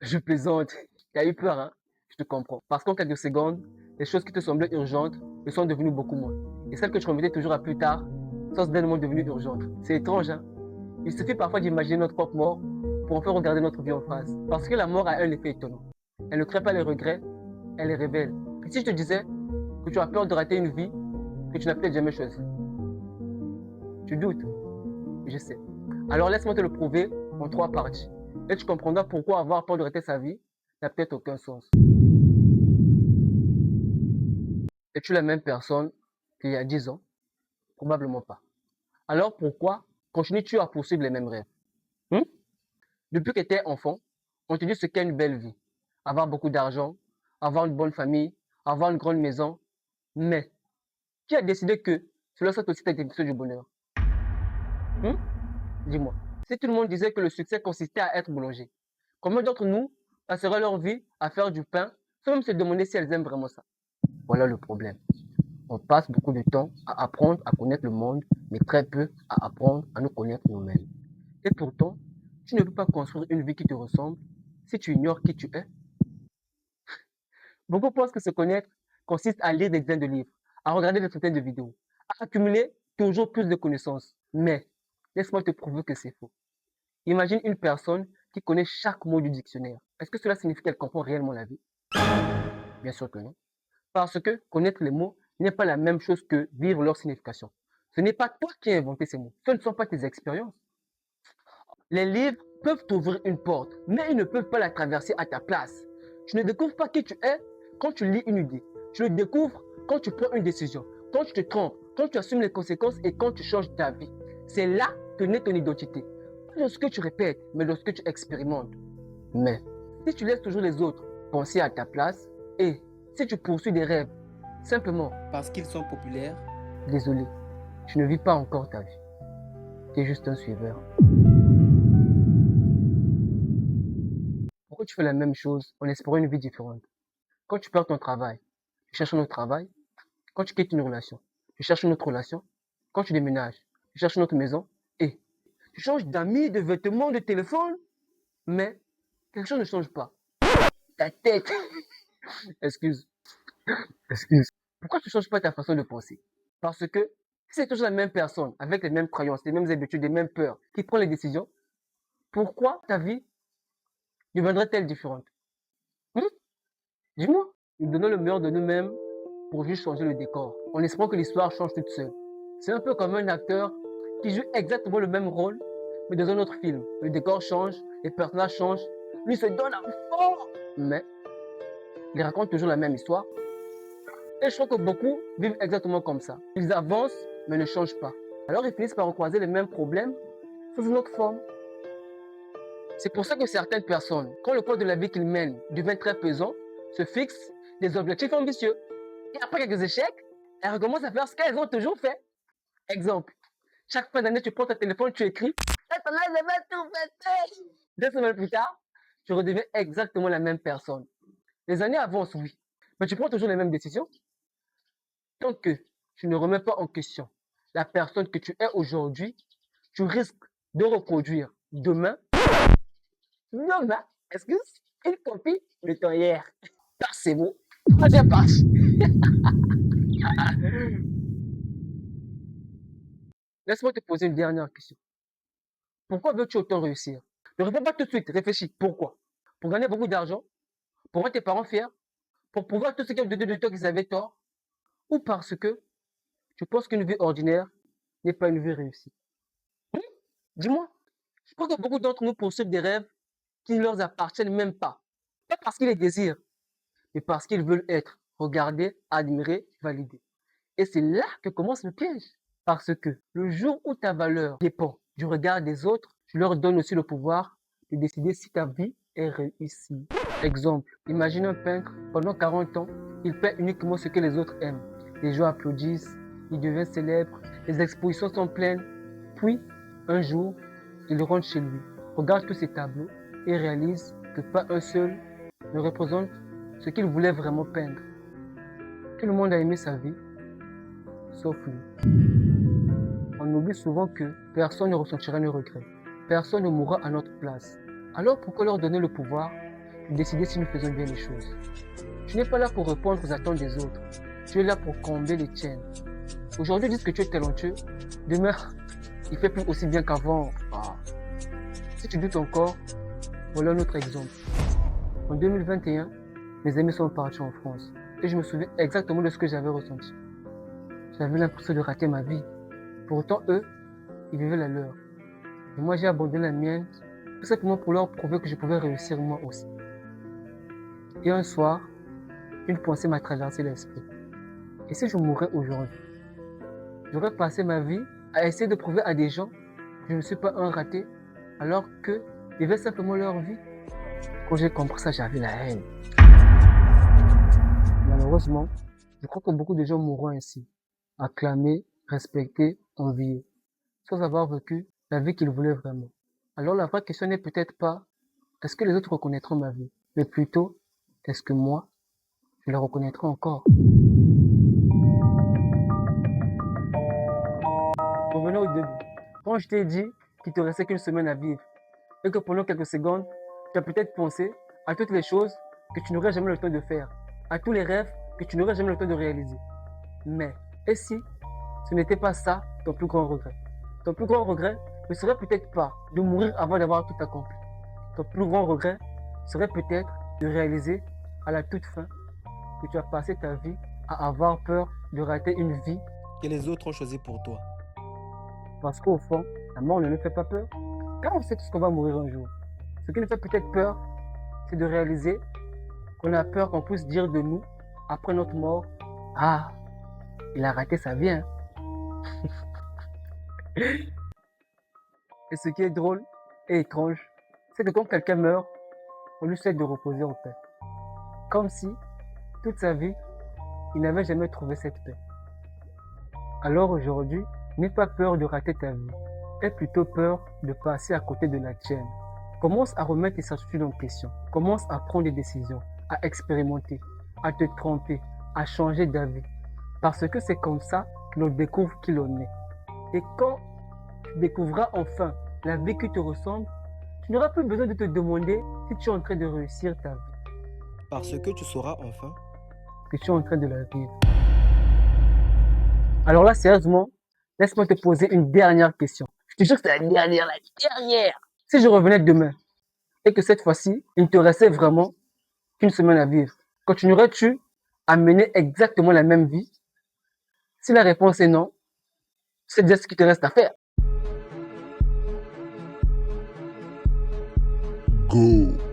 Je plaisante. Tu as eu peur, hein? Je te comprends. Parce qu'en quelques secondes, les choses qui te semblaient urgentes le sont devenues beaucoup moins. Et celles que tu remettais toujours à plus tard sont soudainement devenues urgentes. C'est étrange, hein? Il suffit parfois d'imaginer notre propre mort pour enfin regarder notre vie en face. Parce que la mort a un effet étonnant. Elle ne crée pas les regrets, elle les révèle. Et si je te disais que tu as peur de rater une vie que tu n'as peut-être jamais choisie, tu doutes, je sais. Alors laisse-moi te le prouver en trois parties. Et tu comprendras pourquoi avoir peur de rater sa vie n'a peut-être aucun sens. Es-tu la même personne qu'il y a 10 ans? Probablement pas. Alors pourquoi continues-tu à poursuivre les mêmes rêves? Hmm? Depuis que tu es enfant, on te dit ce qu'est une belle vie. Avoir beaucoup d'argent, avoir une bonne famille, avoir une grande maison. Mais qui a décidé que cela soit aussi ta définition du bonheur? Hmm? Dis-moi. Si tout le monde disait que le succès consistait à être boulanger, combien d'entre nous passeraient leur vie à faire du pain sans même se demander si elles aiment vraiment ça? Voilà le problème. On passe beaucoup de temps à apprendre à connaître le monde, mais très peu à apprendre à nous connaître nous-mêmes. Et pourtant, tu ne peux pas construire une vie qui te ressemble si tu ignores qui tu es. Beaucoup pensent que se connaître consiste à lire des dizaines de livres, à regarder des centaines de vidéos, à accumuler toujours plus de connaissances. Mais laisse-moi te prouver que c'est faux. Imagine une personne qui connaît chaque mot du dictionnaire. Est-ce que cela signifie qu'elle comprend réellement la vie? Bien sûr que non. Parce que connaître les mots n'est pas la même chose que vivre leur signification. Ce n'est pas toi qui as inventé ces mots. Ce ne sont pas tes expériences. Les livres peuvent t'ouvrir une porte, mais ils ne peuvent pas la traverser à ta place. Tu ne découvres pas qui tu es quand tu lis une idée. Tu le découvres quand tu prends une décision, quand tu te trompes, quand tu assumes les conséquences et quand tu changes ta vie. C'est là que naît ton identité. Pas dans ce que tu répètes, mais dans ce que tu expérimentes. Mais si tu laisses toujours les autres penser à ta place et si tu poursuis des rêves simplement Parce qu'ils sont populaires, désolé, tu ne vis pas encore ta vie. Tu es juste un suiveur. Pourquoi tu fais la même chose en espérant une vie différente? Quand tu perds ton travail, tu cherches un autre travail. Quand tu quittes une relation, tu cherches une autre relation. Quand tu déménages, tu cherches une autre maison. Et tu changes d'amis, de vêtements, de téléphone. Mais quelque chose ne change pas. Ta tête. Excuse. Excuse. Pourquoi tu ne changes pas ta façon de penser? Parce que si c'est toujours la même personne, avec les mêmes croyances, les mêmes habitudes, les mêmes peurs, qui prend les décisions, pourquoi ta vie deviendrait-elle différente? Hmm? Dis-moi. Nous donnons le meilleur de nous-mêmes pour juste changer le décor, en espérant que l'histoire change toute seule. C'est un peu comme un acteur qui joue exactement le même rôle, mais dans un autre film. Le décor change, les personnages changent, lui se donne à fond, mais il raconte toujours la même histoire. Et je crois que beaucoup vivent exactement comme ça. Ils avancent, mais ne changent pas. Alors ils finissent par recroiser les mêmes problèmes sous une autre forme. C'est pour ça que certaines personnes, quand le poids de la vie qu'ils mènent devient très pesant, se fixent des objectifs ambitieux. Et après quelques échecs, elles recommencent à faire ce qu'elles ont toujours fait. Exemple, chaque fin d'année, tu prends ton téléphone, tu écris. Cette année, je vais tout fêter. 2 semaines plus tard, tu redeviens exactement la même personne. Les années avancent, oui, mais tu prends toujours les mêmes décisions. Tant que tu ne remets pas en question la personne que tu es aujourd'hui, tu risques de reproduire demain, excuse, une copie de ton hier. C'est bon. Troisième partie. Laisse-moi te poser une dernière question. Pourquoi veux-tu autant réussir? Ne réponds pas tout de suite, réfléchis. Pourquoi? Pour gagner beaucoup d'argent? Pour rendre tes parents fiers? Pour prouver à tous ceux qui ont douté de toi qu'ils avaient tort? Ou parce que tu penses qu'une vie ordinaire n'est pas une vie réussie? Hmm? Dis-moi. Je crois que beaucoup d'entre nous poursuivent des rêves qui ne leur appartiennent même pas. Pas parce qu'ils les désirent, mais parce qu'ils veulent être regardés, admirés, validés. Et c'est là que commence le piège. Parce que le jour où ta valeur dépend du regard des autres, tu leur donnes aussi le pouvoir de décider si ta vie est réussie. Exemple, imagine un peintre, pendant 40 ans, il peint uniquement ce que les autres aiment. Les gens applaudissent, il devient célèbre, les expositions sont pleines. Puis, un jour, il rentre chez lui, regarde tous ses tableaux et réalise que pas un seul ne représente ce qu'il voulait vraiment peindre. Tout le monde a aimé sa vie, sauf lui. On oublie souvent que personne ne ressentira nos regrets. Personne ne mourra à notre place. Alors pourquoi leur donner le pouvoir de décider si nous faisons bien les choses. Tu n'es pas là pour répondre aux attentes des autres. Tu es là pour combler les tiennes. Aujourd'hui, dis que tu es talentueux. Demain, il fait plus aussi bien qu'avant. Ah. Si tu doutes encore, voilà un autre exemple. En 2021, mes amis sont partis en France. Et je me souviens exactement de ce que j'avais ressenti. J'avais l'impression de rater ma vie. Pourtant, eux, ils vivaient la leur. Et moi, j'ai abandonné la mienne, tout simplement pour leur prouver que je pouvais réussir moi aussi. Et un soir, une pensée m'a traversé l'esprit. Et si je mourais aujourd'hui? J'aurais passé ma vie à essayer de prouver à des gens que je ne suis pas un raté, alors qu'ils vivaient simplement leur vie. Quand j'ai compris ça, j'avais la haine. Malheureusement, je crois que beaucoup de gens mourront ainsi, acclamés, respectés, enviés, sans avoir vécu la vie qu'ils voulaient vraiment. Alors la vraie question n'est peut-être pas est-ce que les autres reconnaîtront ma vie, mais plutôt est-ce que moi, je la reconnaîtrai encore. Revenons au début. Quand je t'ai dit qu'il te restait qu'une semaine à vivre, et que pendant quelques secondes, tu as peut-être pensé à toutes les choses que tu n'aurais jamais le temps de faire, à tous les rêves que tu n'aurais jamais le temps de réaliser. Mais, et si ce n'était pas ça ton plus grand regret? Ton plus grand regret ne serait peut-être pas de mourir avant d'avoir tout accompli. Ton plus grand regret serait peut-être de réaliser à la toute fin que tu as passé ta vie à avoir peur de rater une vie que les autres ont choisi pour toi. parce qu'au fond, la mort ne nous fait pas peur. Car on sait tous qu'on va mourir un jour. Ce qui nous fait peut-être peur, c'est de réaliser qu'on a peur qu'on puisse dire de nous, après notre mort, ah, il a raté sa vie. Hein. Et ce qui est drôle et étrange, c'est que quand quelqu'un meurt, on lui souhaite de reposer en paix. Comme si, toute sa vie, il n'avait jamais trouvé cette paix. Alors aujourd'hui, n'aie pas peur de rater ta vie. Aie plutôt peur de passer à côté de la tienne. Commence à remettre tes certitudes en question. Commence à prendre des décisions, à expérimenter, à te tromper, à changer d'avis. Parce que c'est comme ça que l'on découvre qui l'on est. Et quand tu découvriras enfin la vie qui te ressemble, tu n'auras plus besoin de te demander si tu es en train de réussir ta vie. Parce que tu sauras enfin que tu es en train de la vivre. Alors là, sérieusement, laisse-moi te poser une dernière question. Je te jure que c'est la dernière. Si je revenais demain et que cette fois-ci, il ne te restait vraiment qu'une semaine à vivre, continuerais-tu à mener exactement la même vie? Si la réponse est non, c'est déjà ce qui te reste à faire. Go.